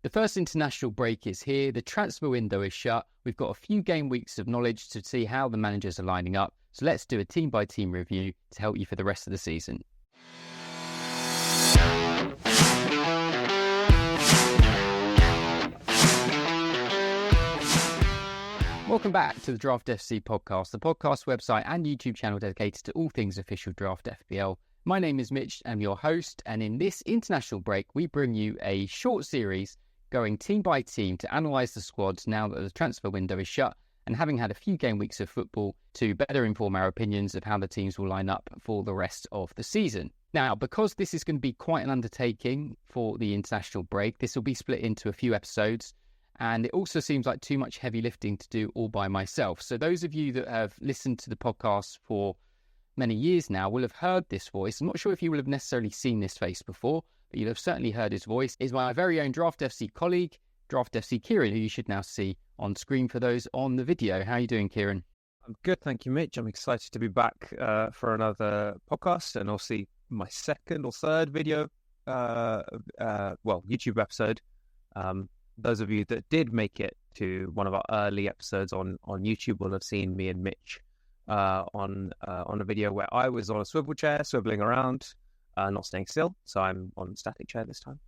The first international break is here. The transfer window is shut. We've got a few game weeks of knowledge to see how the managers are lining up. So let's do a team-by-team review to help you for the rest of the season. Welcome back to the Draft FC podcast, the podcast website and YouTube channel dedicated to all things official Draft FPL. My name is Mitch, I'm your host, and in this international break, we bring you a short series going team by team to analyse the squads now that the transfer window is shut and having had a few game weeks of football to better inform our opinions of how the teams will line up for the rest of the season. Now, because this is going to be quite an undertaking for the international break, this will be split into a few episodes, and it also seems like too much heavy lifting to do all by myself. So those of you that have listened to the podcast for many years now will have heard this voice. I'm not sure if you will have necessarily seen this face before, but you'll have certainly heard his voice. Is my very own Draft FC colleague, Draft FC Kiran, who you should now see on screen for those on the video. How are you doing, Kiran? I'm good, thank you, Mitch. I'm excited to be back for another podcast, and also my second or third video, YouTube episode. Those of you that did make it to one of our early episodes on YouTube will have seen me and Mitch on a video where I was on a swivel chair, swiveling around, not staying still. So I'm on a static chair this time.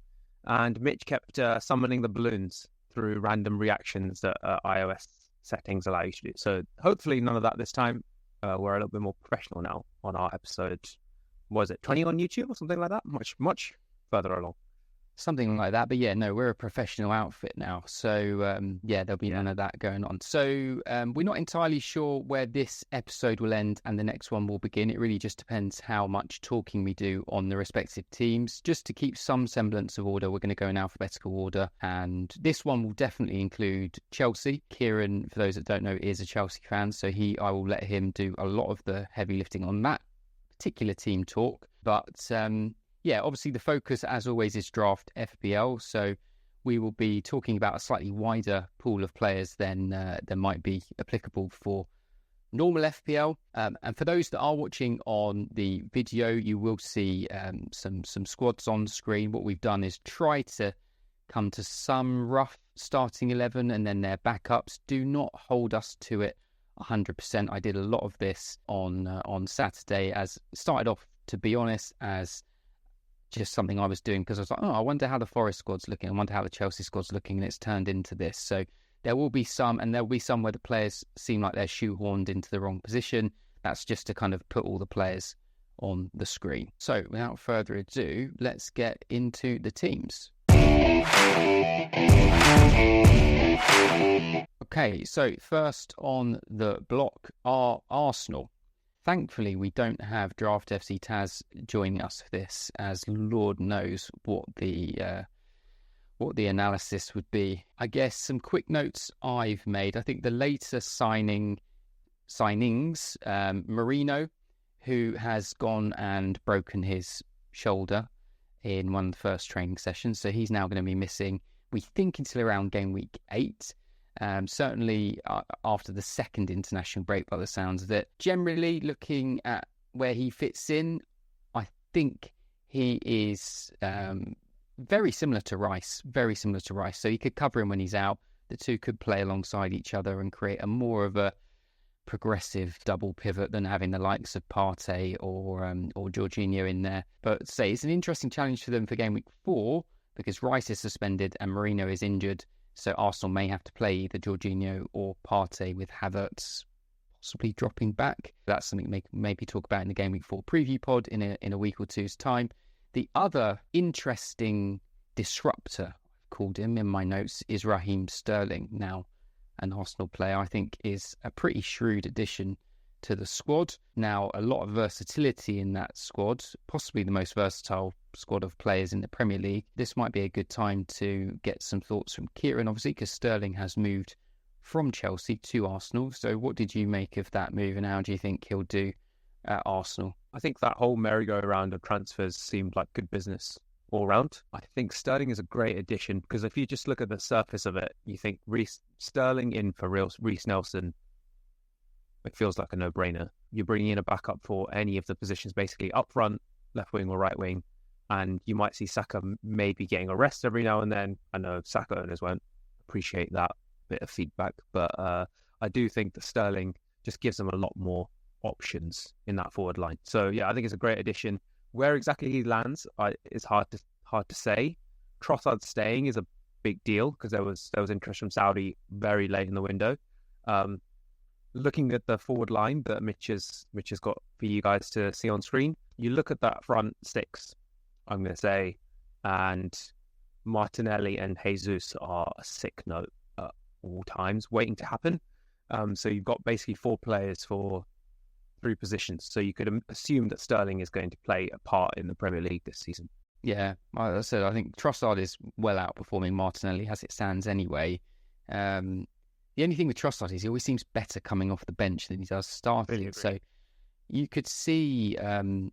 And Mitch kept summoning the balloons through random reactions that iOS settings allow you to do. So hopefully none of that this time. We're a little bit more professional now on our episode. Was it 20 on YouTube or something like that? Much further along. Something like that. But yeah, no, we're a professional outfit now. So there'll be none of that going on. So we're not entirely sure where this episode will end and the next one will begin. It really just depends how much talking we do on the respective teams. Just to keep some semblance of order, we're going to go in alphabetical order. And this one will definitely include Chelsea. Kiran, for those that don't know, is a Chelsea fan. So I will let him do a lot of the heavy lifting on that particular team talk. But obviously the focus, as always, is Draft FPL. So we will be talking about a slightly wider pool of players than might be applicable for normal FPL. And for those that are watching on the video, you will see some squads on screen. What we've done is try to come to some rough starting 11 and then their backups. Do not hold us to it 100%. I did a lot of this on Saturday, as started off, to be honest, as just something I was doing because I was like, I wonder how the Forest squad's looking. I wonder how the Chelsea squad's looking, and it's turned into this. So there will be some, and there'll be some where the players seem like they're shoehorned into the wrong position. That's just to kind of put all the players on the screen. So without further ado, let's get into the teams. Okay, so first on the block are Arsenal. Thankfully, we don't have Draft FC Taz joining us for this, as Lord knows what the analysis would be. I guess some quick notes I've made. I think the later signings, Marino, who has gone and broken his shoulder in one of the first training sessions, so he's now going to be missing, we think, until around game week 8. Certainly after the second international break, by the sounds of it. Generally, looking at where he fits in, I think he is very similar to Rice. So he could cover him when he's out. The two could play alongside each other and create a more of a progressive double pivot than having the likes of Partey or Jorginho in there. But say it's an interesting challenge for them for game week 4 because Rice is suspended and Marino is injured. So Arsenal may have to play either Jorginho or Partey, with Havertz possibly dropping back. That's something we maybe talk about in the Game Week 4 preview pod in a week or two's time. The other interesting disruptor, I've called him in my notes, is Raheem Sterling. Now, an Arsenal player, I think, is a pretty shrewd addition to the squad. Now, a lot of versatility in that squad, possibly the most versatile squad of players in the Premier League. This might be a good time to get some thoughts from Kiran, obviously, because Sterling has moved from Chelsea to Arsenal. So what did you make of that move, and how do you think he'll do at Arsenal? I think that whole merry-go-round of transfers seemed like good business all round. I think Sterling is a great addition because if you just look at the surface of it, you think Sterling in for Reece Nelson, it feels like a no-brainer. You're bringing in a backup for any of the positions, basically up front, left wing or right wing, and you might see Saka maybe getting a rest every now and then. I know Saka owners won't appreciate that bit of feedback, but I do think that Sterling just gives them a lot more options in that forward line. So yeah, I think it's a great addition. Where exactly he lands is hard to say. Trossard staying is a big deal because there was interest from Saudi very late in the window. Looking at the forward line that Mitch has got for you guys to see on screen, you look at that front six, I'm going to say, and Martinelli and Jesus are a sick note at all times, waiting to happen. So you've got basically 4 players for 3 positions. So you could assume that Sterling is going to play a part in the Premier League this season. Yeah, like I said, I think Trossard is well outperforming Martinelli as it stands anyway. The only thing with Trossard is he always seems better coming off the bench than he does starting. Really So you could see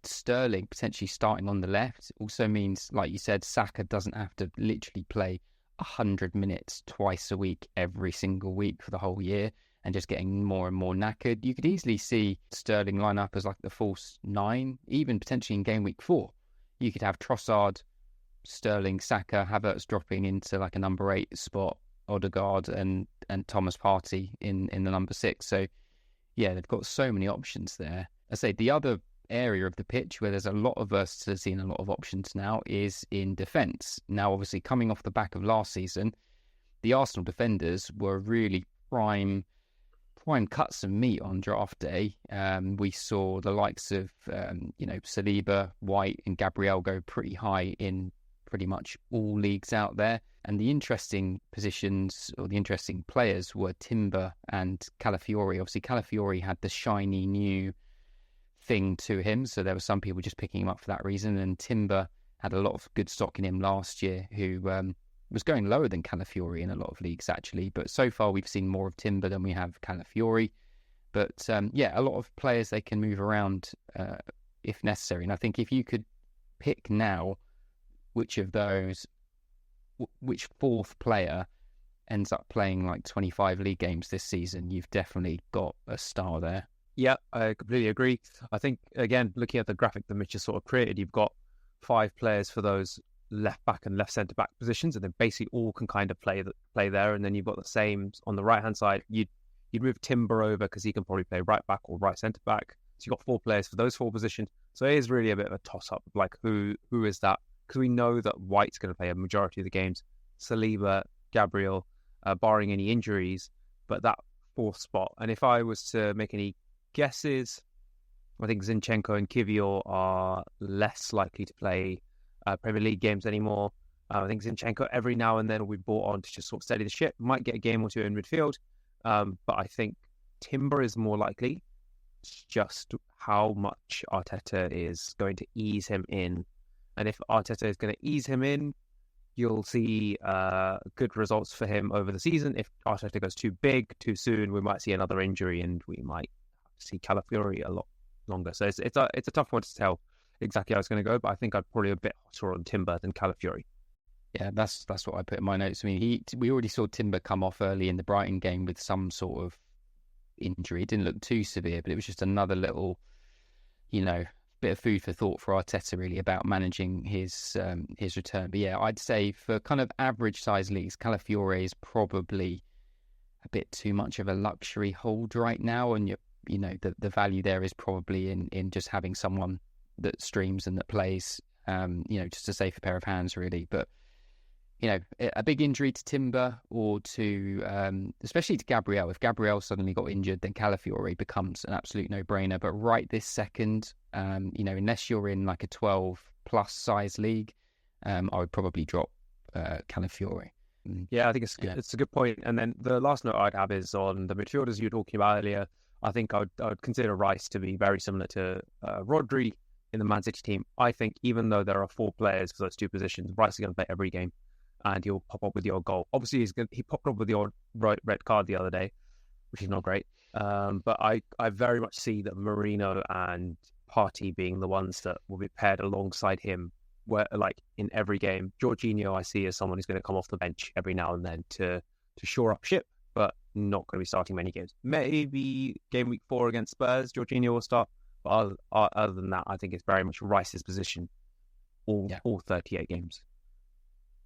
Sterling potentially starting on the left. Also means, like you said, Saka doesn't have to literally play 100 minutes twice a week, every single week for the whole year, and just getting more and more knackered. You could easily see Sterling line up as like the false 9, even potentially in game week 4. You could have Trossard, Sterling, Saka, Havertz dropping into like a number 8 spot, Odegaard and Thomas Partey in the number 6. So yeah, they've got so many options there. I say the other area of the pitch where there's a lot of versatility and a lot of options now is in defence. Now, obviously, coming off the back of last season, the Arsenal defenders were really prime cuts of meat on draft day. We saw the likes of Saliba, White, and Gabriel go pretty high in pretty much all leagues out there. And the interesting positions or the interesting players were Timber and Calafiori. Obviously, Calafiori had the shiny new thing to him, so there were some people just picking him up for that reason. And Timber had a lot of good stock in him last year, who was going lower than Calafiori in a lot of leagues, actually. But so far, we've seen more of Timber than we have Calafiori. But a lot of players they can move around if necessary. And I think if you could pick now which fourth player ends up playing like 25 league games this season, you've definitely got a star there. Yeah, I completely agree. I think, again, looking at the graphic that Mitch has sort of created, you've got 5 players for those left back and left centre back positions, and then basically all can kind of play there. And then you've got the same on the right hand side. You'd move Timber over because he can probably play right back or right centre back. So you've got 4 players for those 4 positions. So it is really a bit of a toss up, like who is that? Because we know that White's going to play a majority of the games, Saliba, Gabriel, barring any injuries, but that 4th spot. And if I was to make any guesses, I think Zinchenko and Kivior are less likely to play Premier League games anymore. I think Zinchenko every now and then will be brought on to just sort of steady the ship. Might get a game or 2 in midfield, but I think Timber is more likely. It's just how much Arteta is going to ease him in. And if Arteta is going to ease him in, you'll see good results for him over the season. If Arteta goes too big, too soon, we might see another injury and we might see Calafiori a lot longer. So it's a tough one to tell exactly how it's going to go, but I think I'd probably a bit hotter on Timber than Calafiori. Yeah, that's what I put in my notes. I mean, we already saw Timber come off early in the Brighton game with some sort of injury. It didn't look too severe, but it was just another little, bit of food for thought for Arteta, really, about managing his return. But yeah, I'd say for kind of average size leagues, Calafiori is probably a bit too much of a luxury hold right now, and the value there is probably in just having someone that streams and that plays, just a safer pair of hands, really. But a big injury to Timber or to, especially to Gabriel. If Gabriel suddenly got injured, then Calafiori becomes an absolute no-brainer. But right this second, unless you're in like a 12-plus size league, I would probably drop Calafiori. Yeah, I think it's a good point. And then the last note I'd have is on the midfielders you were talking about earlier. I think I would consider Rice to be very similar to Rodri in the Man City team. I think even though there are 4 players for those 2 positions, Rice is going to play every game. And he'll pop up with the odd goal. Obviously, he popped up with the odd red card the other day, which is not great. But I very much see that Marino and Partey being the ones that will be paired alongside him, where like in every game. Jorginho I see as someone who's going to come off the bench every now and then to shore up ship, but not going to be starting many games. Maybe game week 4 against Spurs, Jorginho will start. But other than that, I think it's very much Rice's position. all 38 games.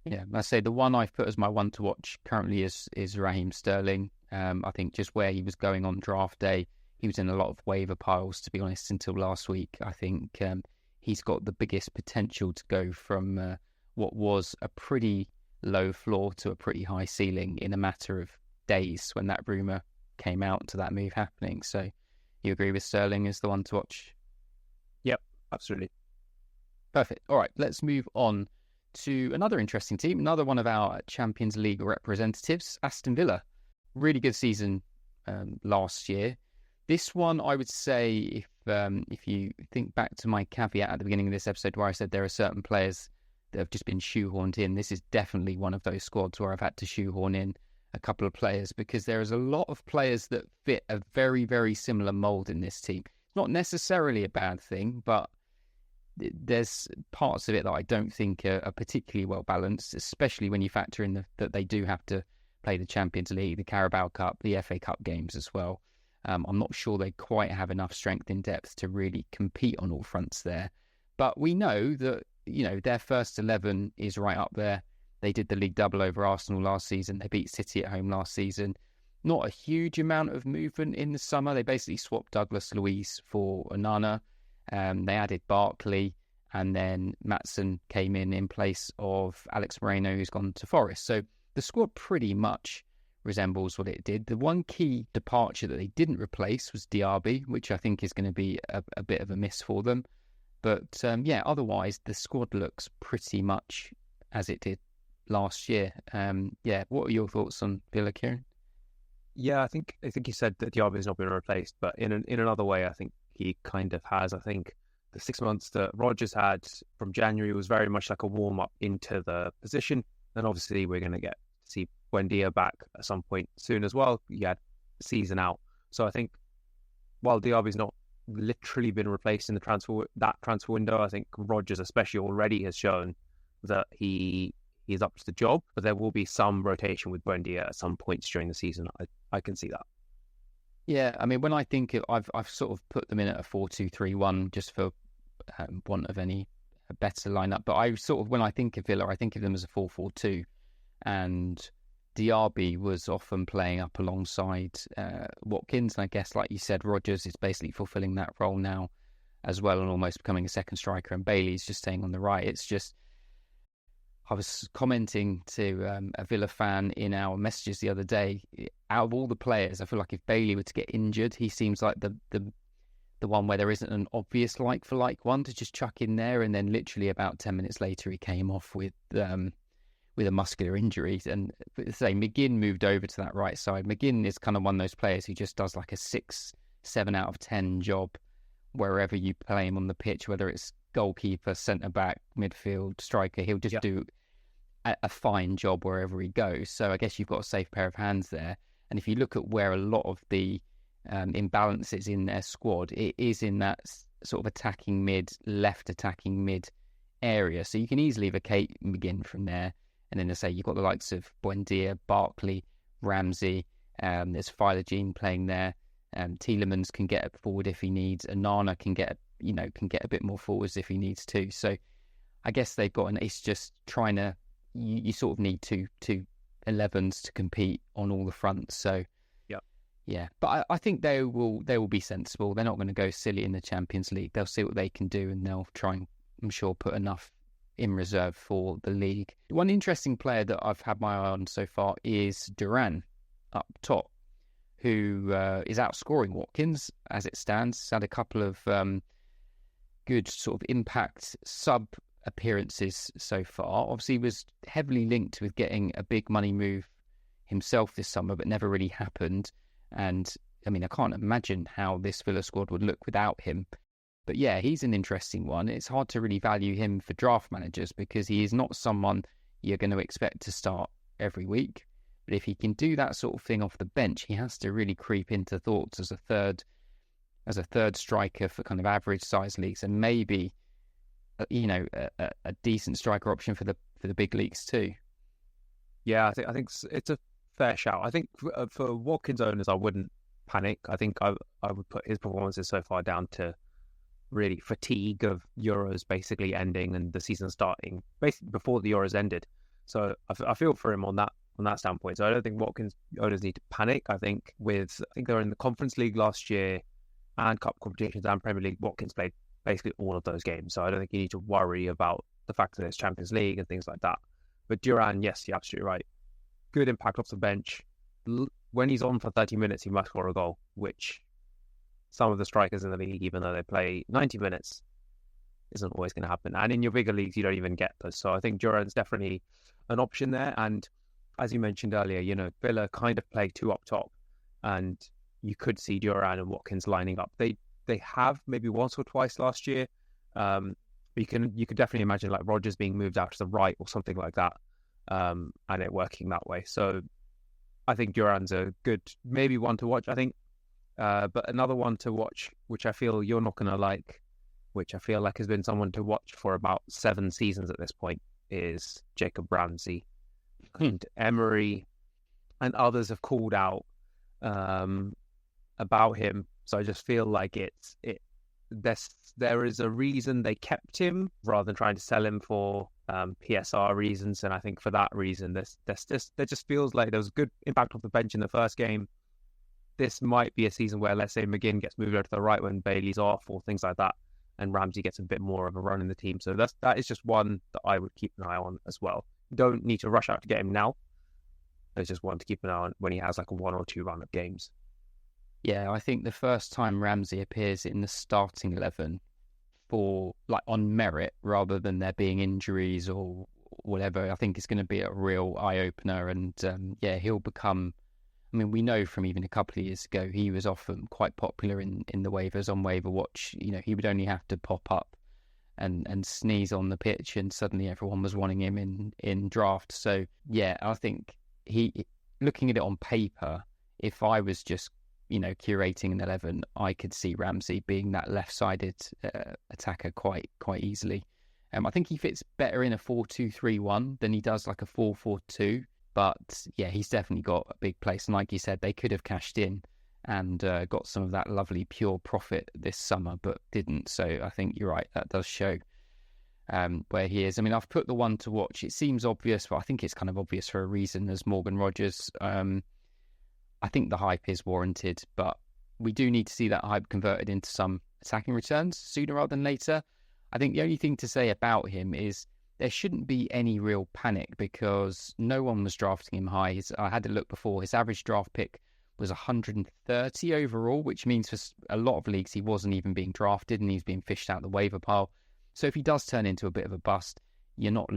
Yeah, I say the one I've put as my one to watch currently is Raheem Sterling. I think just where he was going on draft day, he was in a lot of waiver piles, to be honest, until last week. I think he's got the biggest potential to go from what was a pretty low floor to a pretty high ceiling in a matter of days when that rumour came out to that move happening. So you agree with Sterling as the one to watch? Yep, absolutely. Perfect. All right, let's move on to another interesting team, another one of our Champions League representatives, Aston Villa. Really good season last year. This one, I would say, if you think back to my caveat at the beginning of this episode where I said there are certain players that have just been shoehorned in, this is definitely one of those squads where I've had to shoehorn in a couple of players because there is a lot of players that fit a very, very similar mould in this team. It's not necessarily a bad thing, but there's parts of it that I don't think are particularly well balanced, especially when you factor in that they do have to play the Champions League, the Carabao Cup, the FA Cup games as well. I'm not sure they quite have enough strength in depth to really compete on all fronts there. But we know that, their first 11 is right up there. They did the league double over Arsenal last season. They beat City at home last season. Not a huge amount of movement in the summer. They basically swapped Douglas Luiz for Onana. They added Barkley, and then Maatsen came in place of Alex Moreno, who's gone to Forest. So the squad pretty much resembles what it did. The one key departure that they didn't replace was Diaby, which I think is going to be a bit of a miss for them. But otherwise the squad looks pretty much as it did last year. What are your thoughts on Villa, Kiran? Yeah, I think you said that Diaby has not been replaced, but in another way, I think he kind of has. I think the 6 months that Rodgers had from January was very much like a warm-up into the position. And obviously we're going to get to see Buendia back at some point soon as well. He had the season out. So I think while Diaby's not literally been replaced in the transfer window, I think Rodgers especially already has shown that he is up to the job. But there will be some rotation with Buendia at some points during the season. I can see that. Yeah, I mean, when I think I've sort of put them in at a 4-2-3-1 just for want of any better lineup. But I sort of, when I think of Villa, I think of them as a 4-4-2, and Diaby was often playing up alongside Watkins. And I guess, like you said, Rodgers is basically fulfilling that role now as well, and almost becoming a second striker. And Bailey's just staying on the right. It's just, I was commenting to a Villa fan in our messages the other day. Out of all the players, I feel like if Bailey were to get injured, he seems like the one where there isn't an obvious like for like one to just chuck in there. And then literally about 10 minutes later, he came off with a muscular injury. And say McGinn moved over to that right side. McGinn is kind of one of those players who just does like a 6-7 out of 10 job wherever you play him on the pitch, whether it's goalkeeper, centre back, midfield, striker. He'll just do a fine job wherever he goes. So I guess you've got a safe pair of hands there. And if you look at where a lot of the imbalances in their squad, it is in that sort of attacking mid, left attacking mid area. So you can easily vacate McGinn from there. And then, say, you've got the likes of Buendia, Barkley, Ramsey. There's Philogene playing there. Tielemans can get forward if he needs. Onana can get a bit more forwards if he needs to. So I guess they've got, and it's just trying to. You sort of need two 11s to compete on all the fronts. So yeah. But I think they will be sensible. They're not going to go silly in the Champions League. They'll see what they can do, and they'll try and, I'm sure, put enough in reserve for the league. One interesting player that I've had my eye on so far is Duran up top, who is outscoring Watkins as it stands. He's had a couple of good sort of impact sub appearances so far. Obviously, he was heavily linked with getting a big money move himself this summer, but never really happened. And I mean, I can't imagine how this Villa squad would look without him. But yeah, he's an interesting one. It's hard to really value him for draft managers because he is not someone you're going to expect to start every week. But if he can do that sort of thing off the bench, he has to really creep into thoughts as a third striker for kind of average size leagues, and maybe a decent striker option for the big leagues too. Yeah, I think it's a fair shout. I think for Watkins owners, I wouldn't panic. I think I would put his performances so far down to really fatigue of Euros basically ending and the season starting basically before the Euros ended. So I feel for him on that standpoint. So I don't think Watkins owners need to panic. I think they were in the Conference League last year and cup competitions and Premier League. Watkins played basically all of those games. So I don't think you need to worry about the fact that there's Champions League and things like that. But Duran, yes, you're absolutely right. Good impact off the bench. When he's on for 30 minutes, he must score a goal, which some of the strikers in the league, even though they play 90 minutes, isn't always going to happen. And in your bigger leagues, you don't even get those. So I think Duran's definitely an option there. And as you mentioned earlier, Villa kind of play two up top, and you could see Duran and Watkins lining up. They have maybe once or twice last year. But you could definitely imagine like Rodgers being moved out to the right or something like that, and it working that way. So I think Duran's a good maybe one to watch. I think. But another one to watch, which I feel you're not going to like, which I feel like has been someone to watch for about 7 seasons at this point, is Jacob Ramsey. And Emery and others have called out about him. So I just feel like there is a reason they kept him rather than trying to sell him for PSR reasons. And I think for that reason, there just feels like there was a good impact off the bench in the first game. This might be a season where, let's say, McGinn gets moved over to the right when Bailey's off or things like that, and Ramsey gets a bit more of a run in the team. So that is just one that I would keep an eye on as well. You don't need to rush out to get him now. It's just one to keep an eye on when he has like a 1 or 2 run of games. Yeah, I think the first time Ramsey appears in the starting 11 for like on merit rather than there being injuries or whatever, I think it's going to be a real eye-opener. And he'll become... I mean, we know from even a couple of years ago, he was often quite popular in the waivers on Waiver Watch. He would only have to pop up and sneeze on the pitch, and suddenly everyone was wanting him in draft. So, yeah, I think looking at it on paper, if I was just, curating an 11, I could see Ramsey being that left-sided attacker quite easily. I think he fits better in a 4-2-3-1 than he does like a 4-4-2. But yeah, he's definitely got a big place. And like you said, they could have cashed in and got some of that lovely pure profit this summer, but didn't. So I think you're right. That does show where he is. I mean, I've put the one to watch. It seems obvious, but I think it's kind of obvious for a reason as Morgan Rodgers. I think the hype is warranted, but we do need to see that hype converted into some attacking returns sooner rather than later. I think the only thing to say about him is there shouldn't be any real panic because no one was drafting him high. I had a look before. His average draft pick was 130 overall, which means for a lot of leagues he wasn't even being drafted and he's being fished out the waiver pile. So if he does turn into a bit of a bust, it's not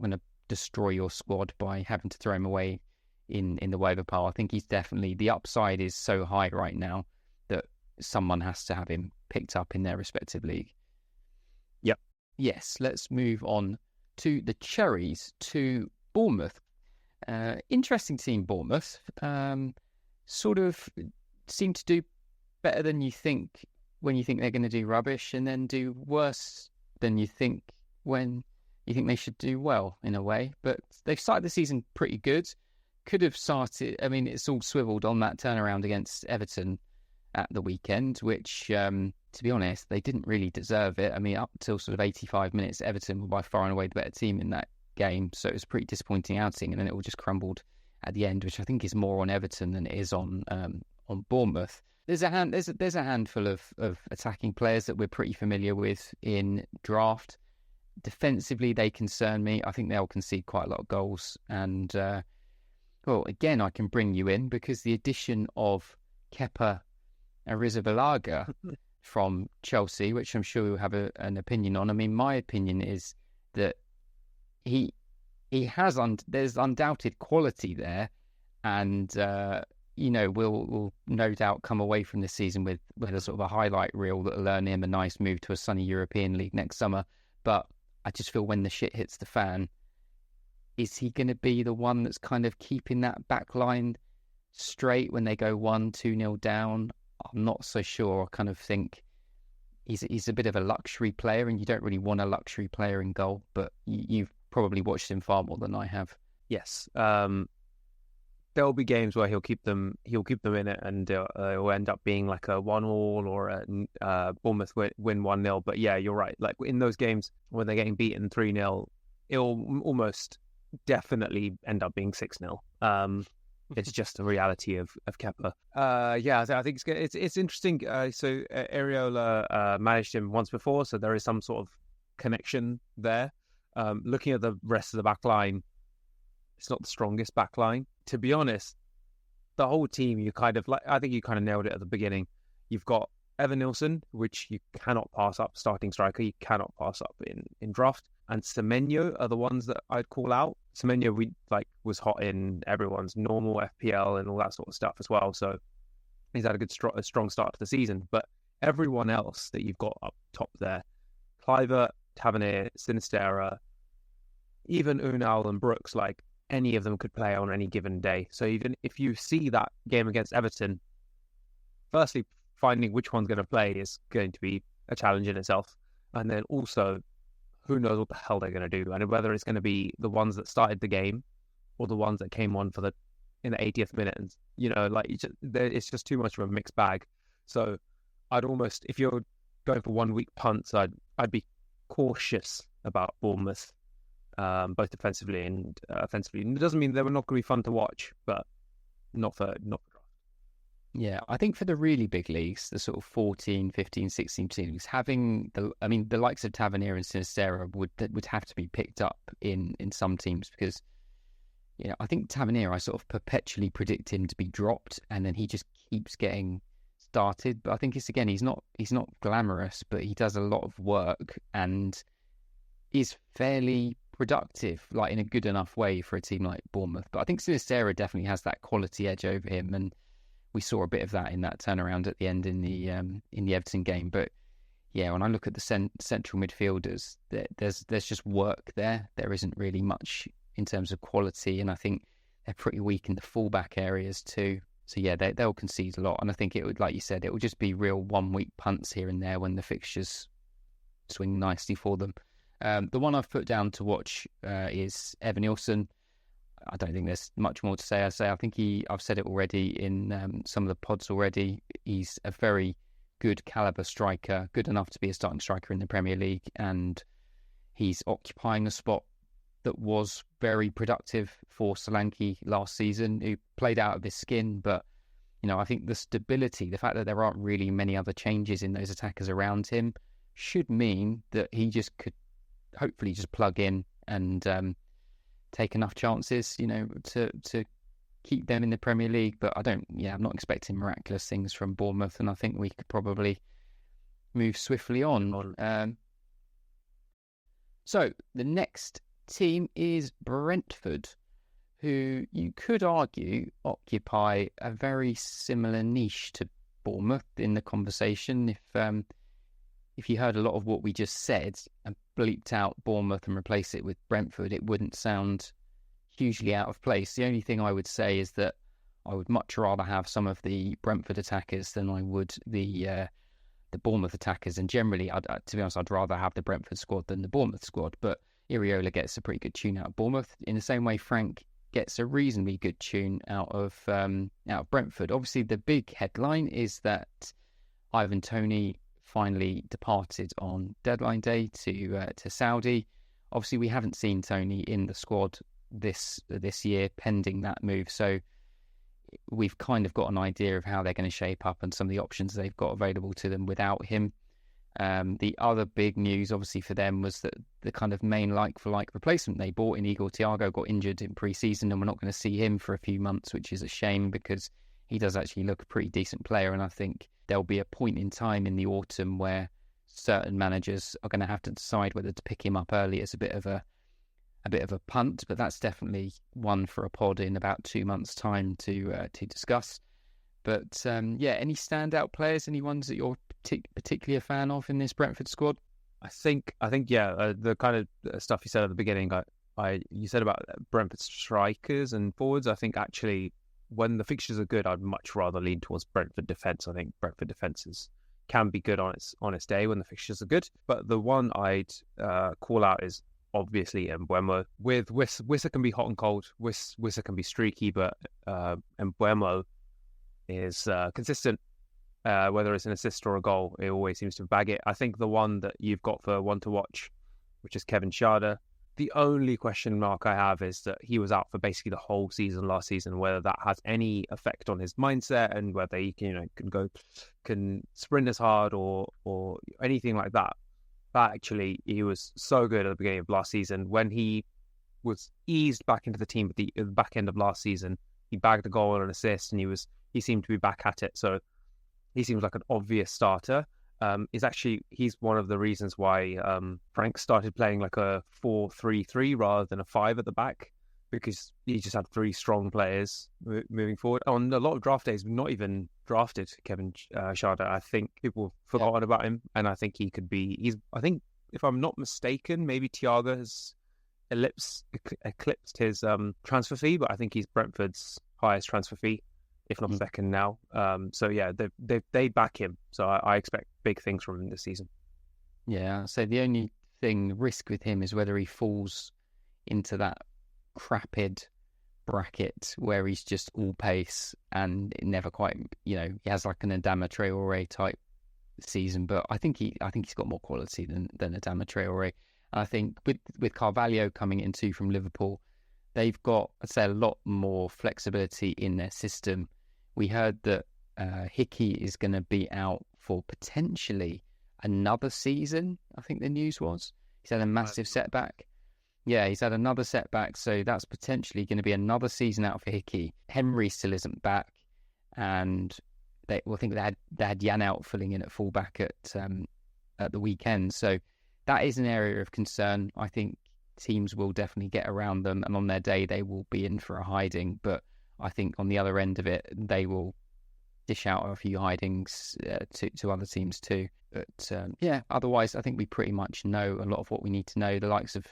going to destroy your squad by having to throw him away in the waiver pile. I think he's definitely... The upside is so high right now that someone has to have him picked up in their respective league. Yep. Yes, let's move on to the Cherries, to Bournemouth. Interesting team, Bournemouth. Sort of seem to do better than you think when you think they're going to do rubbish, and then do worse than you think when you think they should do well, in a way. But they've started the season pretty good. Could have started... I mean, it's all swiveled on that turnaround against Everton at the weekend, which... to be honest, they didn't really deserve it. I mean, up until sort of 85 minutes, Everton were by far and away the better team in that game. So it was a pretty disappointing outing, and then it all just crumbled at the end, which I think is more on Everton than it is on Bournemouth. There's a handful of attacking players that we're pretty familiar with in draft. Defensively, they concern me. I think they'll concede quite a lot of goals. And, again, I can bring you in because the addition of Kepa Arrizabalaga from Chelsea, which I'm sure you'll have an opinion on. I mean, my opinion is that he has there's undoubted quality there, and will no doubt come away from this season with a sort of a highlight reel that'll earn him a nice move to a sunny European league next summer. But I just feel when the shit hits the fan, is he going to be the one that's kind of keeping that back line straight when they go 1-2-0 down? I'm not so sure. I kind of think he's a bit of a luxury player, and you don't really want a luxury player in goal, but you've probably watched him far more than I have. Yes. there'll be games where he'll keep them in it, and it'll end up being like a 1-1 or a Bournemouth win 1-0. But yeah, you're right. Like in those games when they're getting beaten 3-0, it'll almost definitely end up being 6-0. It's just the reality of Kepa. I think it's interesting. So Areola managed him once before, so there is some sort of connection there. Looking at the rest of the back line, it's not the strongest back line. To be honest, the whole team, you kind of like, I think you kind of nailed it at the beginning. You've got Evan Nilsson, which you cannot pass up, starting striker, you cannot pass up in draft. And Semenyo are the ones that I'd call out. Semenyo, was hot in everyone's normal FPL and all that sort of stuff as well. So he's had a strong start to the season. But everyone else that you've got up top there, Cliver, Tavernier, Sinisterra, even Unal and Brooks, like any of them could play on any given day. So even if you see that game against Everton, firstly, finding which one's going to play is going to be a challenge in itself. And then also, who knows what the hell they're going to do, and whether it's going to be the ones that started the game or the ones that came on in the 80th minute. And, it's just too much of a mixed bag. So I'd almost, if you're going for 1 week punts, I'd be cautious about Bournemouth, both defensively and offensively. And it doesn't mean they were not going to be fun to watch, but not for draft. Yeah, I think for the really big leagues, the sort of 14, 15, 16 teams, having the likes of Tavernier and Sinisterra would have to be picked up in some teams, because I think Tavernier, I sort of perpetually predict him to be dropped, and then he just keeps getting started. But I think he's not glamorous, but he does a lot of work and is fairly productive, like in a good enough way for a team like Bournemouth. But I think Sinisterra definitely has that quality edge over him, and we saw a bit of that in that turnaround at the end in the Everton game. But yeah, when I look at the central midfielders, there's just work there. There isn't really much in terms of quality, and I think they're pretty weak in the fullback areas too. So yeah, they'll concede a lot, and I think it would, like you said, it will just be real 1 week punts here and there when the fixtures swing nicely for them. The one I've put down to watch is Evan Nilsson. I don't think there's much more to say. I think I've said it already in some of the pods already. He's a very good caliber striker, good enough to be a starting striker in the Premier League, and he's occupying a spot that was very productive for Solanke last season, who played out of his skin. But I think the stability, the fact that there aren't really many other changes in those attackers around him, should mean that he just could hopefully just plug in and take enough chances, to keep them in the Premier League. But I'm not expecting miraculous things from Bournemouth, and I think we could probably move swiftly on. So the next team is Brentford, who you could argue occupy a very similar niche to Bournemouth in the conversation. If you heard a lot of what we just said and bleeped out Bournemouth and replace it with Brentford, it wouldn't sound hugely out of place. The only thing I would say is that I would much rather have some of the Brentford attackers than I would the Bournemouth attackers. And generally, to be honest, I'd rather have the Brentford squad than the Bournemouth squad. But Areola gets a pretty good tune out of Bournemouth, in the same way Frank gets a reasonably good tune out of Brentford. Obviously, the big headline is that Ivan Toney finally departed on deadline day to Saudi. Obviously, we haven't seen Toney in the squad this year pending that move, so we've kind of got an idea of how they're going to shape up and some of the options they've got available to them without him. The other big news, obviously, for them was that the kind of main like-for-like replacement they bought in Igor Thiago got injured in pre-season, and we're not going to see him for a few months, which is a shame because he does actually look a pretty decent player, and I think there'll be a point in time in the autumn where certain managers are going to have to decide whether to pick him up early as a bit of a punt, but that's definitely one for a pod in about 2 months' time to discuss. But any standout players, any ones that you're particularly a fan of in this Brentford squad? I think the kind of stuff you said at the beginning, you said about Brentford strikers and forwards. I think actually when the fixtures are good, I'd much rather lean towards Brentford defence. I think Brentford defences can be good on its day when the fixtures are good. But the one I'd call out is obviously Mbeumo. With Wissa can be hot and cold. Wissa can be streaky, but Mbeumo is consistent. Whether it's an assist or a goal, it always seems to bag it. I think the one that you've got for one to watch, which is Kevin Schade. The only question mark I have is that he was out for basically the whole season last season, whether that has any effect on his mindset and whether he can sprint as hard or anything like that. But actually, he was so good at the beginning of last season. When he was eased back into the team at the back end of last season, he bagged a goal and an assist, and he seemed to be back at it. So he seems like an obvious starter. He's one of the reasons why Frank started playing like a 4-3-3 rather than a 5 at the back, because he just had 3 strong players moving forward. On a lot of draft days, we've not even drafted Kevin Schade. I think people have forgotten about him, and I think he could be. I think, if I'm not mistaken, maybe Thiago has eclipsed his transfer fee, but I think he's Brentford's highest transfer fee, if not second now. So yeah, they back him. So I expect big things from him this season. Yeah, so the only risk with him is whether he falls into that crapid bracket where he's just all pace and it never quite, he has like an Adama Traore type season. But I think he's got more quality than Adama Traore. And I think with Carvalho coming in too from Liverpool, they've got, I'd say, a lot more flexibility in their system. We heard that Hickey is going to be out for potentially another season, I think the news was. He's had a massive setback. Yeah, he's had another setback, so that's potentially going to be another season out for Hickey. Henry still isn't back, and I think they had Jan out filling in at fullback at the weekend. So that is an area of concern. I think teams will definitely get around them, and on their day they will be in for a hiding. But I think on the other end of it, they will dish out a few hidings to other teams too. But otherwise, I think we pretty much know a lot of what we need to know. The likes of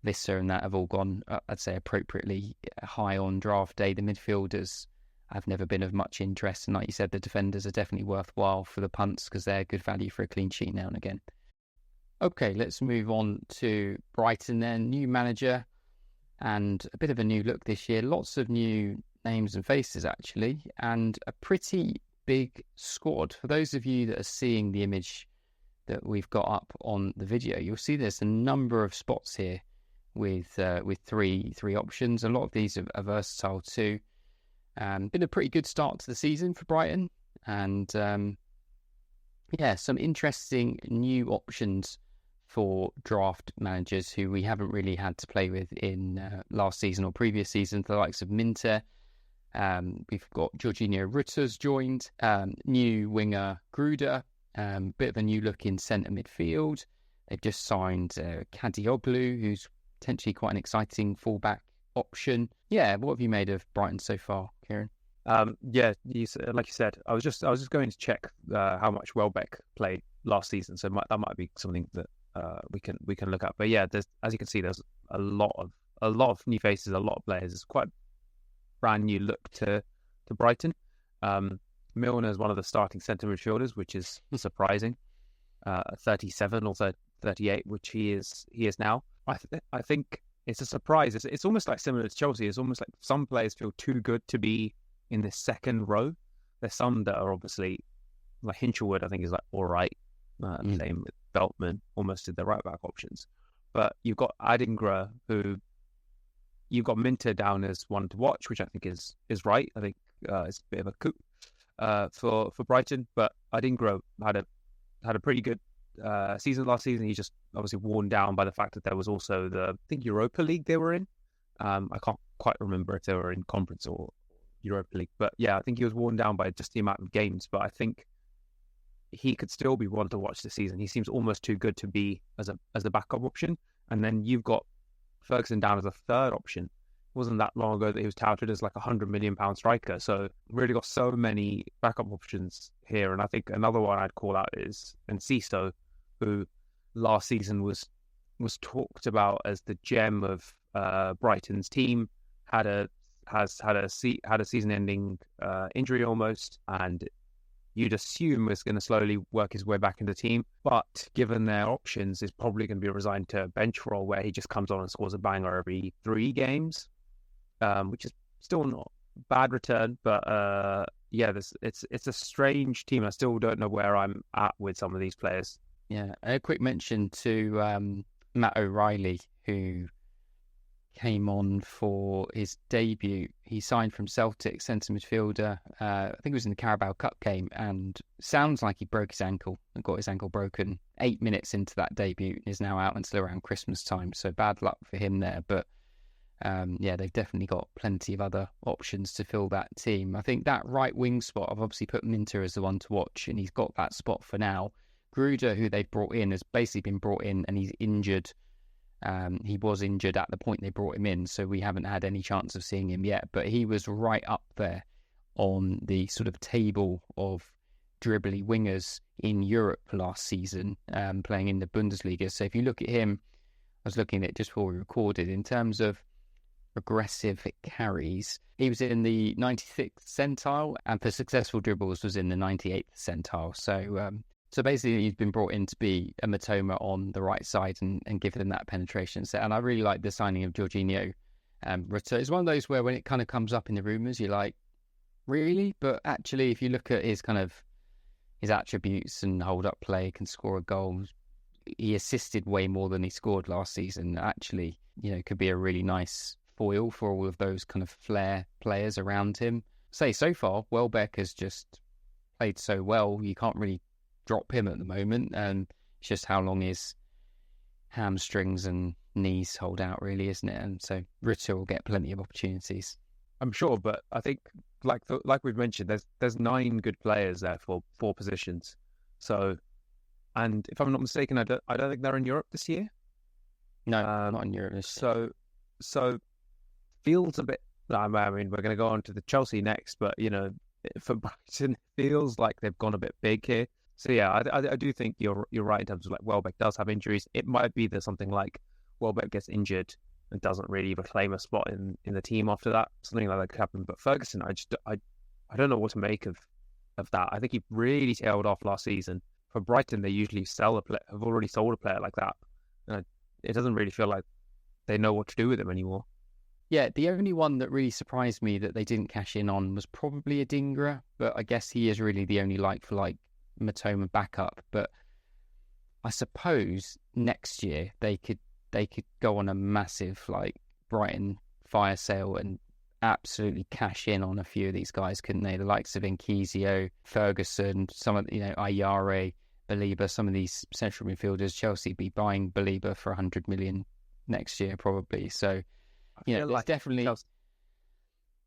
Vissa and that have all gone, I'd say, appropriately high on draft day. The midfielders have never been of much interest, and like you said, the defenders are definitely worthwhile for the punts because they're good value for a clean sheet now and again. Okay, let's move on to Brighton then. New manager and a bit of a new look this year. Lots of new names and faces, actually, and a pretty big squad. For those of you that are seeing the image that we've got up on the video, you'll see there's a number of spots here with three options. A lot of these are versatile too. Been a pretty good start to the season for Brighton, and some interesting new options for draft managers who we haven't really had to play with in last season or previous season. The likes of Minter. We've got Jorginho Rutter's joined, new winger Gruder, bit of a new look in centre midfield. They've just signed Kadioglu, who's potentially quite an exciting fullback option. Yeah, what have you made of Brighton so far, Kieran? Like you said, I was just going to check how much Welbeck played last season, so that might be something that we can look at. But yeah, as you can see, there's a lot of new faces, a lot of players. It's quite a brand new look to Brighton. Milner is one of the starting centre midfielders, which is surprising. 37 or 38, which he is now. I think it's a surprise. It's almost like similar to Chelsea. It's almost like some players feel too good to be in the second row. There's some that are obviously, like Hinchelwood, I think is like all right. Same with Beltman, almost did the right back options. But you've got Adingra, who you've got Minter down as one to watch, which I think is right. I think it's a bit of a coup for Brighton. But Adingra had a pretty good season last season. He's just obviously worn down by the fact that there was also the Europa League they were in. I can't quite remember if they were in Conference or Europa League, but yeah, I think he was worn down by just the amount of games. But I think he could still be one to watch this season. He seems almost too good to be as a backup option. And then you've got Ferguson down as a third option. It wasn't that long ago that he was touted as like £100 million striker. So really got so many backup options here. And I think another one I'd call out is Enciso, who last season was talked about as the gem of Brighton's team. Had a season-ending injury almost, and you'd assume is going to slowly work his way back into the team. But given their options, is probably going to be resigned to a bench role where he just comes on and scores a banger every 3 games, which is still not bad return. But it's a strange team. I still don't know where I'm at with some of these players. Yeah, a quick mention to Matt O'Reilly, who came on for his debut. He signed from Celtic, centre midfielder. I think it was in the Carabao Cup game, and sounds like he broke his ankle and got his ankle broken 8 minutes into that debut, and is now out until around Christmas time. So bad luck for him there. But they've definitely got plenty of other options to fill that team. I think that right wing spot, I've obviously put Minter as the one to watch, and he's got that spot for now. Gruder, who they've brought in, has basically been brought in, and he's injured. He was injured at the point they brought him in, so we haven't had any chance of seeing him yet. But he was right up there on the sort of table of dribbly wingers in Europe last season, playing in the Bundesliga. So if you look at him, I was looking at it just before we recorded, in terms of aggressive carries, he was in the 96th centile, and for successful dribbles was in the 98th centile. So basically, he's been brought in to be a Matoma on the right side and give them that penetration set. And I really like the signing of Jorginho. It's one of those where when it kind of comes up in the rumours, you're like, really? But actually, if you look at his attributes and hold-up play, can score a goal. He assisted way more than he scored last season. Actually, could be a really nice foil for all of those kind of flair players around him. So far, Welbeck has just played so well, you can't really drop him at the moment, and it's just how long his hamstrings and knees hold out, really, isn't it? And so Ritter will get plenty of opportunities, I'm sure. But I think, like we've mentioned, there's 9 good players there for 4 positions. So, and if I'm not mistaken, I don't think they're in Europe this year. No, not in Europe this year. So feels a bit. I mean, we're going to go on to the Chelsea next, but for Brighton, it feels like they've gone a bit big here. So yeah, I do think you're right in terms of like Welbeck does have injuries. It might be that something like Welbeck gets injured and doesn't really reclaim a spot in the team after that. Something like that could happen. But Ferguson, I don't know what to make of that. I think he really tailed off last season. For Brighton, they usually have already sold a player like that. And it doesn't really feel like they know what to do with him anymore. Yeah, the only one that really surprised me that they didn't cash in on was probably Adingra, but I guess he is really the only like-for-like Matoma backup. But I suppose next year they could go on a massive like Brighton fire sale and absolutely cash in on a few of these guys, couldn't they? The likes of Nkizio, Ferguson, some of Ayare, Baliba, some of these central midfielders. Chelsea be buying Baliba for 100 million next year probably. So it's definitely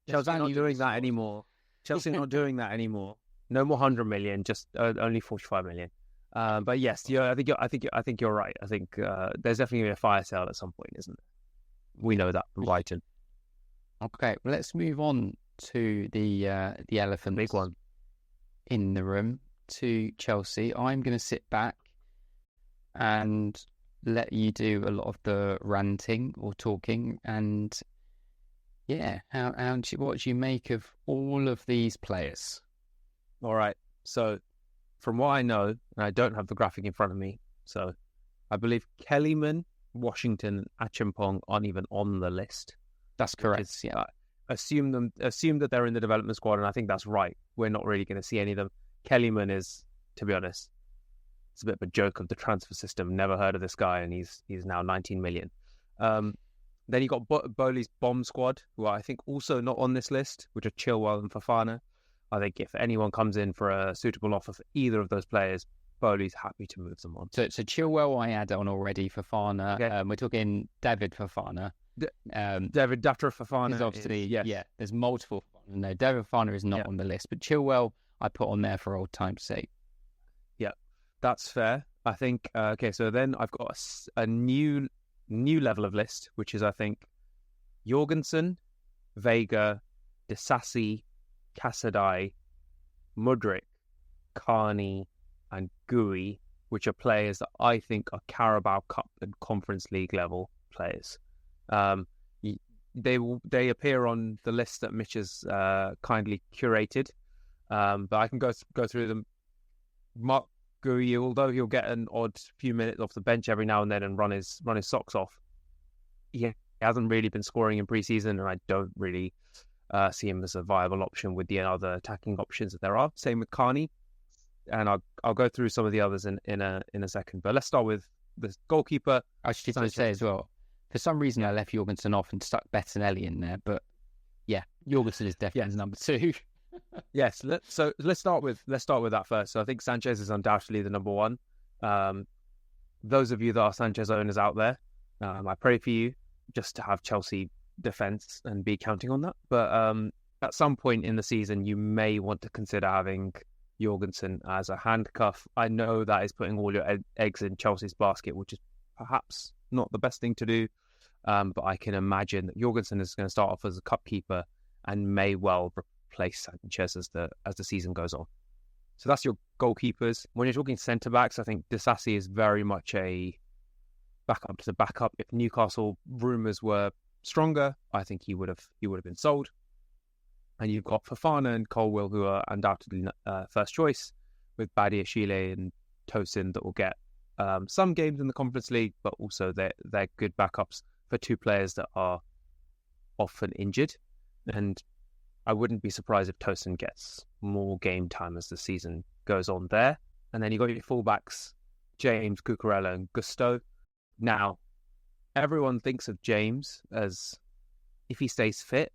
Chelsea not doing that anymore. Chelsea not doing that anymore. No more 100 million, just only 45 million. But yes, I think you're right. I think there's definitely going to be a fire sale at some point, isn't there? We know that from Brighton. Okay, well, let's move on to the elephant, big one in the room, to Chelsea. I'm going to sit back and let you do a lot of the ranting or talking. And yeah, what do you make of all of these players? All right. So from what I know, and I don't have the graphic in front of me, so I believe Kellyman, Washington, and Achimpong aren't even on the list. That's correct. Yeah. Assume that they're in the development squad, and I think that's right. We're not really going to see any of them. Kellyman is, to be honest, it's a bit of a joke of the transfer system. Never heard of this guy, and he's now 19 million. Then you got Bowley's bomb squad, who are, I think, also not on this list, which are Chilwell and Fofana. I think if anyone comes in for a suitable offer for either of those players, Bowley's happy to move them on. So Chilwell I add on already. Fofana, okay. We're talking David Fofana. David Datra Fofana is obviously, yeah, there's multiple. No, David Fofana is not on the list, but Chilwell I put on there for old time's sake. Yeah, that's fair. I think, okay, so then I've got a new level of list, which is, I think, Jorgensen, Vega, Disasi, Casadei, Mudryk, Carney, and Gui, which are players that I think are Carabao Cup and Conference League level players. They appear on the list that Mitch has kindly curated. But I can go through them. Mark Gui, although he'll get an odd few minutes off the bench every now and then and run his socks off, he hasn't really been scoring in preseason, and I don't really see him as a viable option with the other attacking options that there are. Same with Carney, and I'll go through some of the others in a second. But let's start with the goalkeeper. I should say as well, for some reason I left Jorgensen off and stuck Bettinelli in there, but yeah, Jorgensen is definitely number 2. Yes, so let's start with that first. So I think Sanchez is undoubtedly the number 1. Those of you that are Sanchez owners out there, I pray for you just to have Chelsea defense and be counting on that. But at some point in the season, you may want to consider having Jorgensen as a handcuff. I know that is putting all your eggs in Chelsea's basket, which is perhaps not the best thing to do. But I can imagine that Jorgensen is going to start off as a cup keeper and may well replace Sanchez as the season goes on. So that's your goalkeepers. When you're talking centre backs, I think Disasi is very much a backup to the backup. If Newcastle rumours were stronger, I think he would have been sold. And you've got Fofana and Colwill, who are undoubtedly first choice, with Badiashile and Tosin that will get some games in the Conference League, but also they're good backups for 2 players that are often injured. And I wouldn't be surprised if Tosin gets more game time as the season goes on there. And then you've got your fullbacks, James, Cucurella and Gusto. Now, everyone thinks of James as, if he stays fit,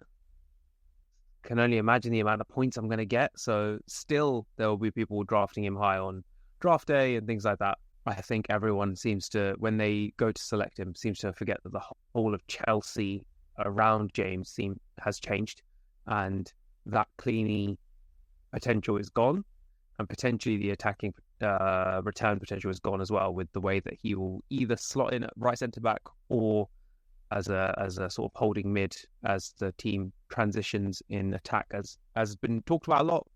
can only imagine the amount of points I'm going to get. So still, there will be people drafting him high on draft day and things like that. I think everyone seems to, when they go to select him, seems to forget that the whole of Chelsea around James has changed, and that Cleany potential is gone, and potentially the attacking return potential is gone as well, with the way that he will either slot in at right centre back or as a sort of holding mid as the team transitions in attack, as has been talked about a lot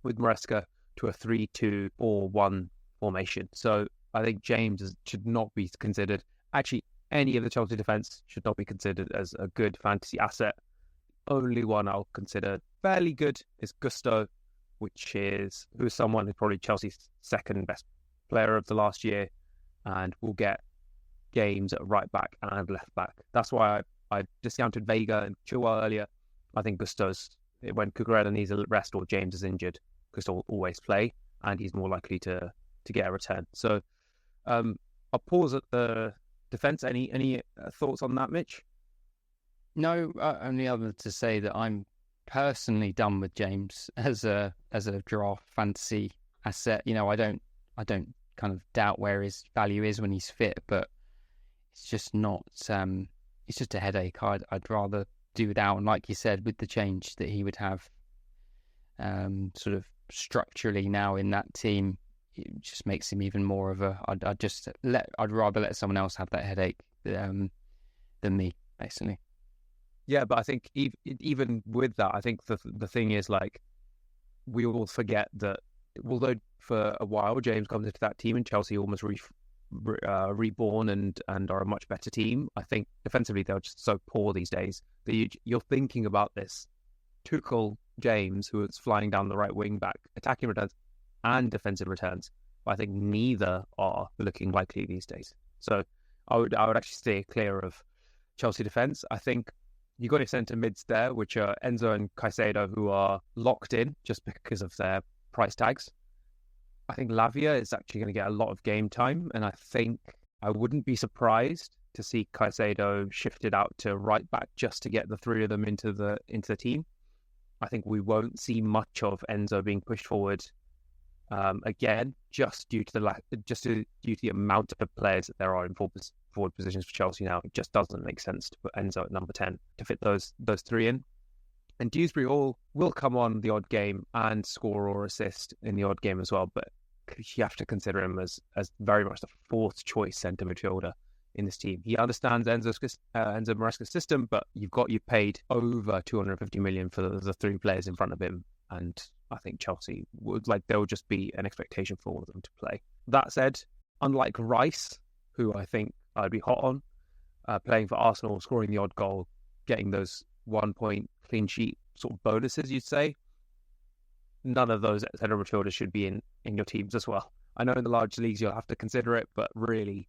with Maresca, to a 3-2-4-1 formation. So I think James should not be considered. Actually, any of the Chelsea defence should not be considered as a good fantasy asset. Only one I'll consider fairly good is Gusto, who's someone who's probably Chelsea's second best player of the last year, and will get games at right back and left back. That's why I discounted Vega and Chilwell earlier. I think Gusto's, when Cucurella needs a rest or James is injured, Gusto will always play, and he's more likely to get a return. So I'll pause at the defence. Any thoughts on that, Mitch? No, only other to say that I'm personally done with James as a draft fantasy asset. You know, I don't kind of doubt where his value is when he's fit, but it's just not. It's just a headache. I'd rather do without. And like you said, with the change that he would have, sort of structurally now in that team, it just makes him even more of a. I'd rather let someone else have that headache than me, basically. Yeah, but I think even with that, I think the thing is, like, we all forget that although for a while James comes into that team and Chelsea almost reborn and are a much better team, I think defensively they're just so poor these days that you're thinking about this Tuchel James, who is flying down the right wing back, attacking returns and defensive returns. But I think neither are looking likely these days. So I would actually stay clear of Chelsea defence. I think you got your centre mids there, which are Enzo and Caicedo, who are locked in just because of their price tags. I think Lavia is actually going to get a lot of game time, and I think I wouldn't be surprised to see Caicedo shifted out to right back just to get the 3 of them into the team. I think we won't see much of Enzo being pushed forward again, just due to the amount of players that there are in forward positions for Chelsea now. It just doesn't make sense to put Enzo at number 10 to fit those 3 in. And Dewsbury will come on the odd game and score or assist in the odd game as well, but you have to consider him as very much the 4th choice centre midfielder in this team. He understands Enzo Maresca's system, but you've paid over 250 million for the 3 players in front of him, and I think Chelsea there will just be an expectation for all of them to play. That said, unlike Rice, who I think I'd be hot on, playing for Arsenal, scoring the odd goal, getting those 1 point clean sheet sort of bonuses, you'd say, none of those central midfielders should be in your teams as well. I know in the large leagues you'll have to consider it, but really,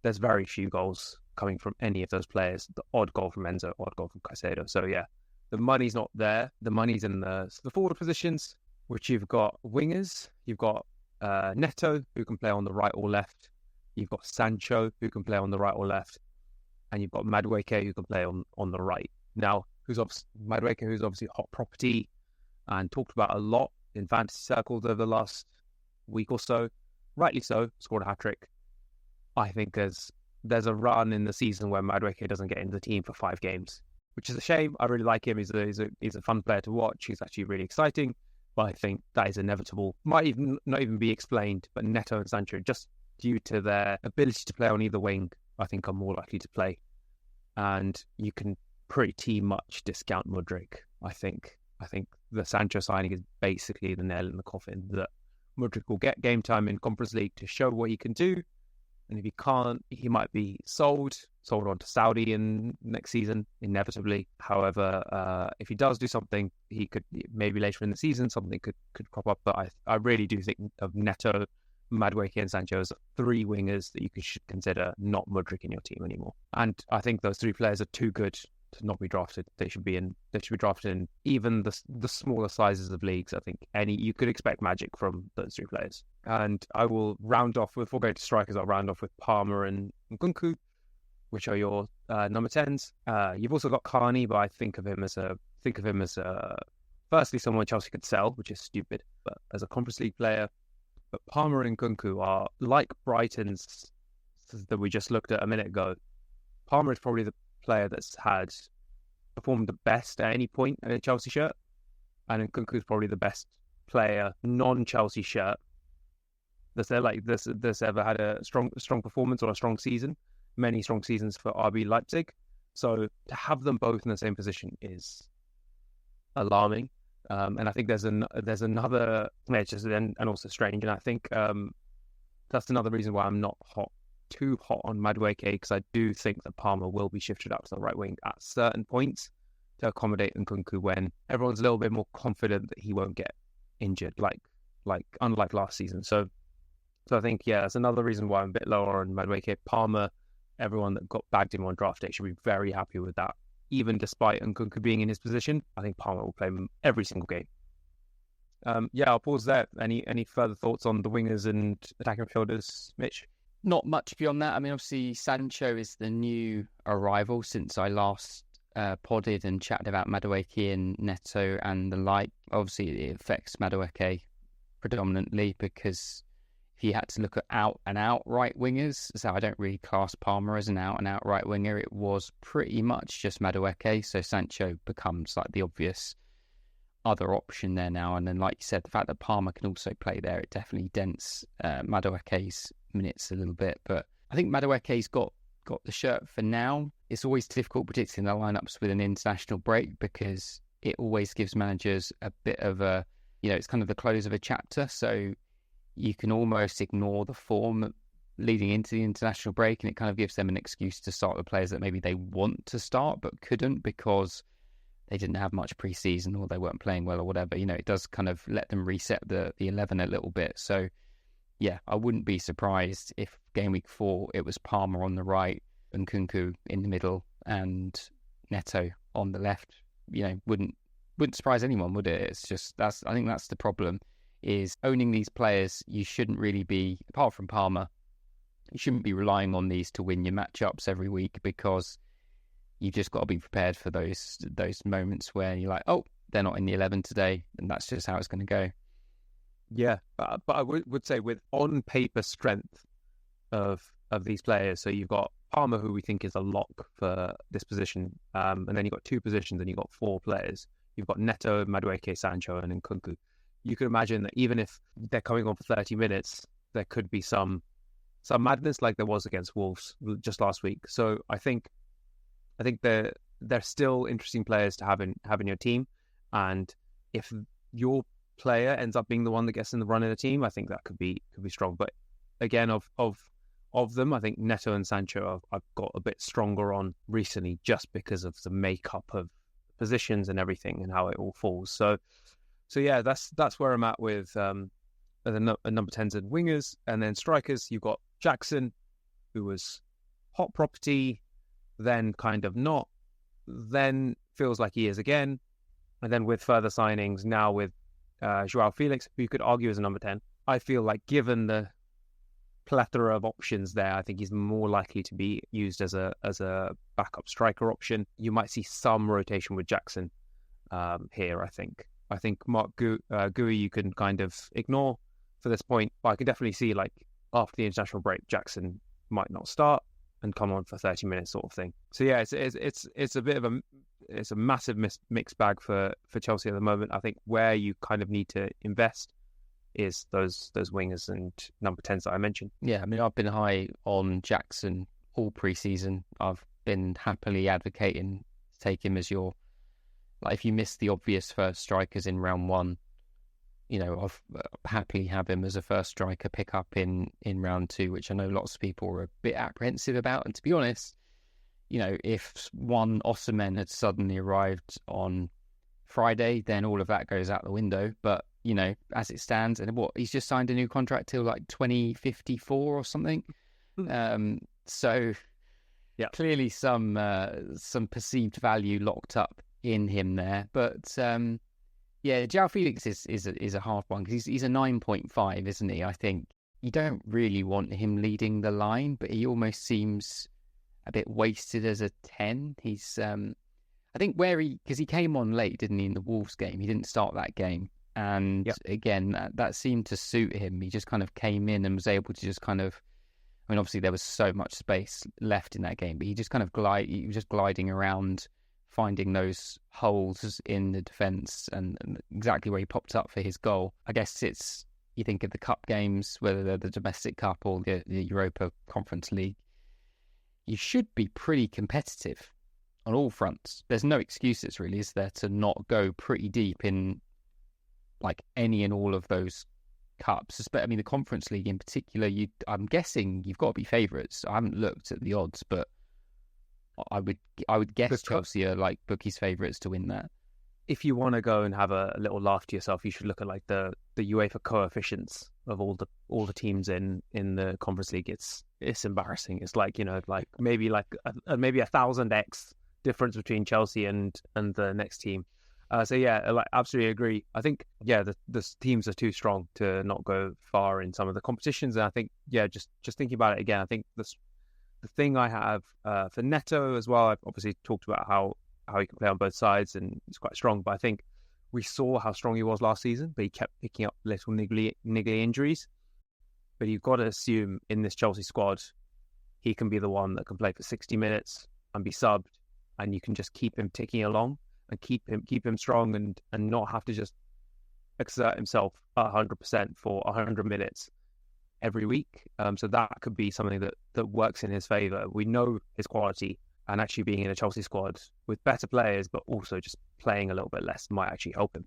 there's very few goals coming from any of those players. The odd goal from Enzo, odd goal from Caicedo. So yeah, the money's not there. The money's in the forward positions, which you've got wingers. You've got Neto, who can play on the right or left. You've got Sancho, who can play on the right or left. And you've got Madueke, who can play on the right. Now, Madueke, who's obviously hot property and talked about a lot in fantasy circles over the last week or so. Rightly so, scored a hat-trick. I think there's a run in the season where Madueke doesn't get into the team for 5 games, which is a shame. I really like him. He's a fun player to watch. He's actually really exciting, but I think that is inevitable. Might not even be explained, but Neto and Sancho, just due to their ability to play on either wing, I think are more likely to play. And you can pretty much discount Mudryk. I think the Sancho signing is basically the nail in the coffin, that Mudryk will get game time in Conference League to show what he can do. And if he can't, he might be sold on to Saudi in next season, inevitably. However, if he does do something, he could, maybe later in the season, something could crop up. But I really do think of Neto, Madueke and Sancho as 3 wingers that you should consider, not Mudryk in your team anymore. And I think those 3 players are too good to not be drafted. They should be drafted in even the smaller sizes of leagues. I think you could expect magic from those 3 players. And I will round off with, before going to strikers, I'll round off with Palmer and Nkunku, which are your number 10s. You've also got Carney, but I think of him as firstly someone Chelsea could sell, which is stupid, but as a Conference League player. But Palmer and Nkunku are like Brighton's that we just looked at a minute ago. Palmer is probably the player that's had performed the best at any point in a Chelsea shirt, and Nkunku is probably the best player non-Chelsea shirt that's ever had a strong performance or a strong season. Many strong seasons for RB Leipzig. So to have them both in the same position is alarming. And I think there's another, and also strange. And I think that's another reason why I'm not too hot on Madueke, because I do think that Palmer will be shifted out to the right wing at certain points to accommodate Nkunku when everyone's a little bit more confident that he won't get injured, like unlike last season. So I think, yeah, that's another reason why I'm a bit lower on Madueke. Palmer, everyone that got bagged him on draft day should be very happy with that. Even despite Nkunku being in his position, I think Palmer will play every single game. I'll pause there. Any further thoughts on the wingers and attacking midfielders, Mitch? Not much beyond that. I mean, obviously, Sancho is the new arrival since I last podded and chatted about Madueke and Neto and the like. Obviously, it affects Madueke predominantly because if you had to look at out-and-out right wingers, so I don't really class Palmer as an out-and-out right winger, it was pretty much just Madueke. So Sancho becomes like the obvious other option there now. And then, like you said, the fact that Palmer can also play there, it definitely dents Madueke's minutes a little bit. But I think Madueke's got the shirt for now. It's always difficult predicting the lineups with an international break because it always gives managers a bit of a, it's kind of the close of a chapter. So you can almost ignore the form leading into the international break, and it kind of gives them an excuse to start the players that maybe they want to start but couldn't because they didn't have much pre-season or they weren't playing well or whatever. It does kind of let them reset the 11 a little bit. So yeah, I wouldn't be surprised if game week 4 it was Palmer on the right and Nkunku in the middle and Neto on the left. Wouldn't surprise anyone, would it? It's just I think that's the problem, is owning these players. You shouldn't really be, apart from Palmer, you shouldn't be relying on these to win your matchups every week, because you've just got to be prepared for those moments where you're like, oh, they're not in the 11 today, and that's just how it's going to go. Yeah, but I would say with on-paper strength of these players, so you've got Palmer, who we think is a lock for this position, and then you've got 2 positions and you've got 4 players. You've got Neto, Madueke, Sancho, and Nkunku. You can imagine that even if they're coming on for 30 minutes, there could be some madness like there was against Wolves just last week. So I think they're still interesting players to have in your team. And if your player ends up being the one that gets in the run in the team, I think that could be strong. But again, of them, I think Neto and Sancho I've got a bit stronger on recently, just because of the makeup of positions and everything and how it all falls. So So yeah, that's where I'm at with the number 10s and wingers. And then strikers, you've got Jackson, who was hot property, then kind of not, then feels like he is again. And then with further signings, now with Joao Felix, who you could argue is a number 10. I feel like given the plethora of options there, I think he's more likely to be used as a backup striker option. You might see some rotation with Jackson here, I think. I think Mark Gui you can kind of ignore for this point, but I can definitely see like after the international break, Jackson might not start and come on for 30 minutes sort of thing. So yeah, it's a bit of a massive mixed bag for Chelsea at the moment. I think where you kind of need to invest is those wingers and number 10s that I mentioned. Yeah, I mean, I've been high on Jackson all pre-season. I've been happily advocating to take him as your, like, if you miss the obvious first strikers in round one, you know, I've happily have him as a first striker pick up in round two, which I know lots of people are a bit apprehensive about. And to be honest, you know, if one Osimhen had suddenly arrived on Friday, then all of that goes out the window. But, you know, as it stands, and he's just signed a new contract till like 2054 or something. So yeah, clearly some perceived value locked up in him there. But yeah, Joao Felix is a hard one because he's a 9.5, isn't he? I think you don't really want him leading the line, but he almost seems a bit wasted as a 10. He's I think because he came on late, didn't he, in the Wolves game? He didn't start that game. And again, that seemed to suit him. He just kind of came in and was able to just kind of, I mean, obviously there was so much space left in that game, but he just kind of he was just gliding around, finding those holes in the defence and exactly where he popped up for his goal. I guess you think of the cup games, whether they're the domestic cup or the Europa Conference League, you should be pretty competitive on all fronts. There's no excuses really, is there, to not go pretty deep in like any and all of those cups. I mean, the Conference League in particular, I'm guessing you've got to be favourites. I haven't looked at the odds, but I would guess Chelsea are like bookies' favourites to win that. If you want to go and have a little laugh to yourself, you should look at like the UEFA coefficients of all the teams in the Conference League. It's embarrassing. It's like, you know, like maybe a 1,000x difference between Chelsea and the next team. So yeah, like absolutely agree. I think the teams are too strong to not go far in some of the competitions, and I think just thinking about it again, I think the thing I have for Neto as well, I've obviously talked about how he can play on both sides and he's quite strong, but I think we saw how strong he was last season, but he kept picking up little niggly injuries. But you've got to assume in this Chelsea squad, he can be the one that can play for 60 minutes and be subbed, and you can just keep him ticking along and keep him strong and not have to just exert himself 100% for 100 minutes every week. So that could be something that works in his favour. We know his quality, and actually being in a Chelsea squad with better players, but also just playing a little bit less might actually help him.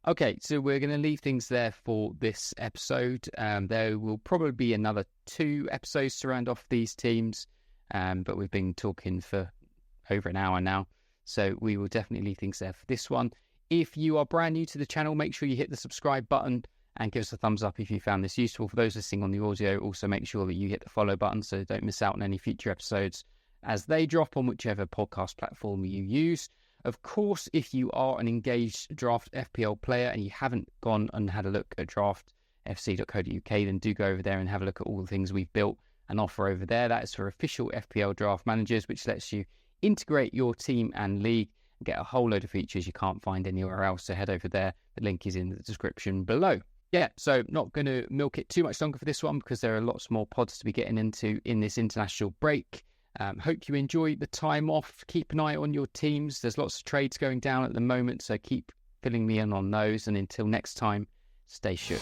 Okay, so we're going to leave things there for this episode. There will probably be another 2 episodes to round off these teams, but we've been talking for over an hour now, so we will definitely leave things there for this one. If you are brand new to the channel, make sure you hit the subscribe button and give us a thumbs up if you found this useful. For those listening on the audio, also make sure that you hit the follow button so don't miss out on any future episodes as they drop on whichever podcast platform you use. Of course, if you are an engaged Draft FPL player and you haven't gone and had a look at draftfc.co.uk, then do go over there and have a look at all the things we've built and offer over there. That is for official FPL draft managers, which lets you integrate your team and league and get a whole load of features you can't find anywhere else. So head over there. The link is in the description below. Yeah, so not going to milk it too much longer for this one because there are lots more pods to be getting into in this international break. Hope you enjoy the time off. Keep an eye on your teams. There's lots of trades going down at the moment, so keep filling me in on those. And until next time, stay shook.